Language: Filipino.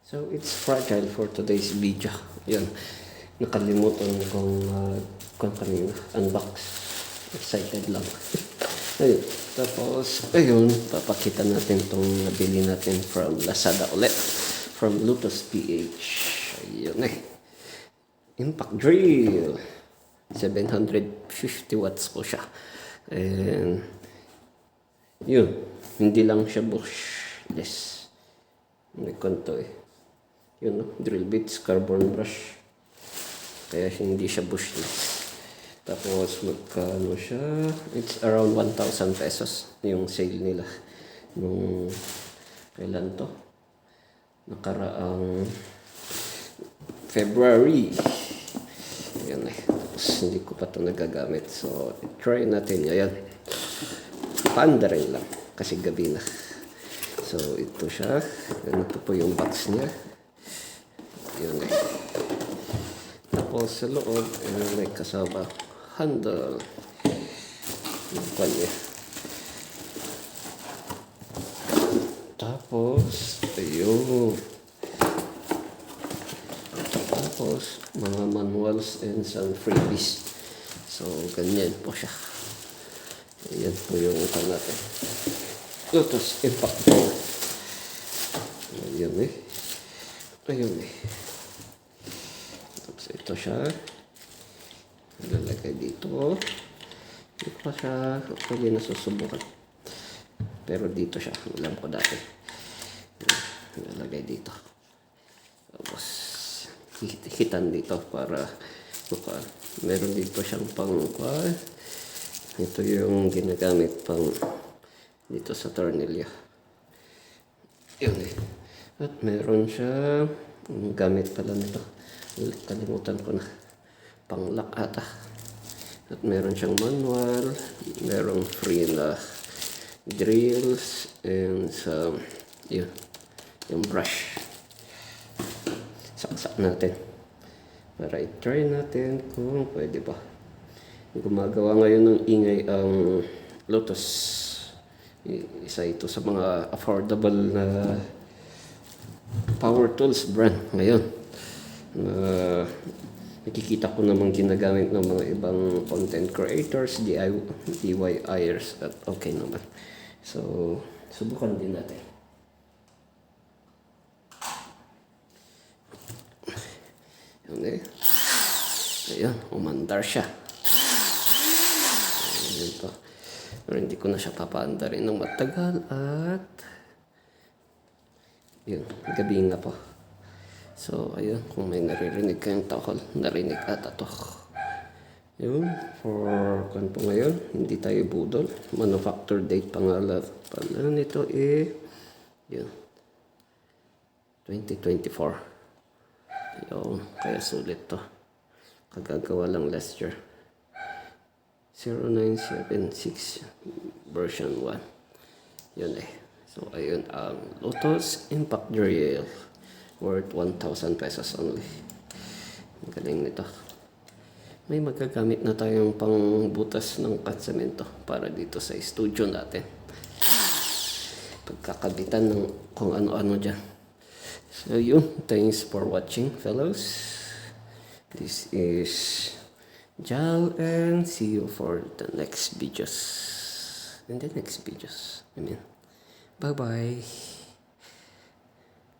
So it's fragile for today's video. Yun. Nakalimutan kong kung kanina unbox. Excited lang. Ayun. Tapos, ayun, papakita natin tong nabili natin from Lazada ulit. From Lotus PH. Ayun eh. Impact drill. 750 watts po siya. And, yun. Hindi lang siya bushless. May konto eh. Yun, no? Drill bits, carbon brush. Kaya hindi siya bushless. Tapos magkano siya? It's around 1,000 pesos yung sale nila. Nung kailan to? Nakaraang February. Yan eh. Tapos hindi ko pa to nagagamit. So, try natin. Ayan. Panda rin lang. Kasi gabi na. So, ito siya. Ito po yung box niya. Yun eh. Tapos sa loob, may kasama handle. Yung kanya. Tapos, ayun. Tapos, mga manuals and some freebies. So, ganyan po siya. Ayan po yung ito natin. Lotus Impact Drill. Ayun eh. Ayun eh. Tapos ito siya. Lalagay dito. Ito pa siya. Actually nasusubukan. Pero dito siya. Alam ko dati. Lalagay dito. Tapos hitan dito para meron dito siyang pang ito yung ginagamit pang dito sa tornilyo. Yun eh. At meron siya gamit pala nito. Kalimutan ko na. Pang-lock ata. At meron siyang manual. Merong free na drills. And some, yun. Yung brush. Saksak natin. Para i-try natin kung pwede ba. Gumagawa ngayon ng ingay ang Lotus. Isa ito sa mga affordable na power tools brand ngayon. Nakikita ko namang ginagamit ng mga ibang content creators, DIYers at okay naman. So, subukan din natin. Yun eh. Ayan, umandar siya. Ayan pa. Pero hindi ko na siya papaanda rin ng matagal at yun, gabi nga po. So, ayun, kung may naririnig kayong takol, narinig ata to. Yun, for kung po ngayon, hindi tayo budol. Manufacture date pala nito eh, yun, 2024. Yun, kaya sulit to. Kagagawa lang last year. 0976 version 1. Yun eh. So, ayun ang Lotus Impact Drill. Worth 1,000 pesos only. Ang galing nito. May magagamit na tayong pangbutas ng katsemento para dito sa studio natin. Pagkakabitan ng kung ano-ano dyan. So, yun. Thanks for watching, fellows. This is Jal and see you for the next videos. In the next videos. I mean, bye-bye.